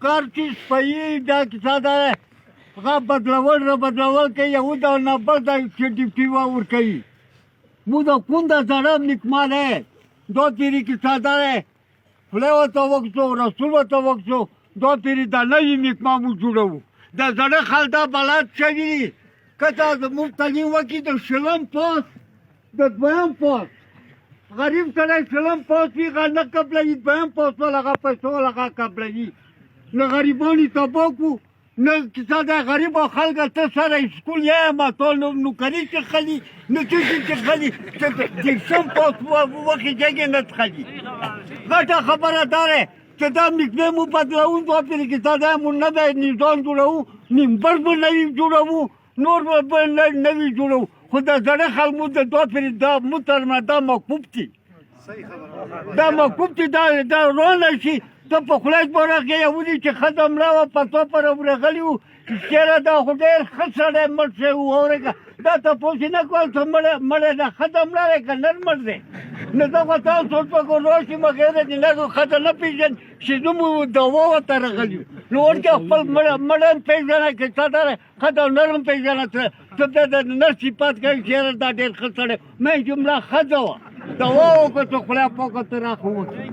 کار چې سپي دا کیسه ده هغه بدلول را بدلول کوي یو ډول نه بل ځای چې ډیپټي ورکوي مو د کونده زړه نکماله دو پیری کیسه ده خدای ورته وکړو رسول ورته وکړو دو پیری دا نوي نکما مو جوړوو د زړه خل دا بلد شوي که تا زموږ تعلیم وکړي د شلم پوسټ د دویم پوسټ غریب سړی شلم پوسټ وي هغه نه قبلوي دویم پوسټ ول هغه پیسو ول هغه قبلوي نه غریبان یې تباه کړو نه کیسه ده غریبو خلکو ته سره سکول یې ما ټول نوکري چې خلي نه چې خلي چې شلم پوسټ وکړي جګې نه خلي غټه خبره داره چې دا نږدې مو بدلوو دوه پرې کیسه ده مو نه دی نظام جوړوو نیمبر به نوي جوړوو نور به نوي جوړوو خو د زړه خلکو د دوه پرې دا محترمه دا مکوب دي دا مکوب دي دا روانه شي ته په خولۍ بورغې یهودي چې ښځه مړه وه په توپره ورغلي وو چېره دا خو ډېر ښه سړی مړ شوی وو اورېږه دا تپوس یې نه کول ته مړی ده ښځه مړه دی که نر مړ دی نو زه خو تاسو ټول په ګورو شي مغیر د نرو ښځه نه پېژن چې زموږ دوا ورته راغلي وو نو ورکې خپل مړه هم پېژنه که څه ده ښځه نر هم پېژنه ته د نر صفت کوي چېره دا ډېر ښه سړی مې جمله ښځه وه دوا وکړه چې خولۍ پاکه ته راخو وکړي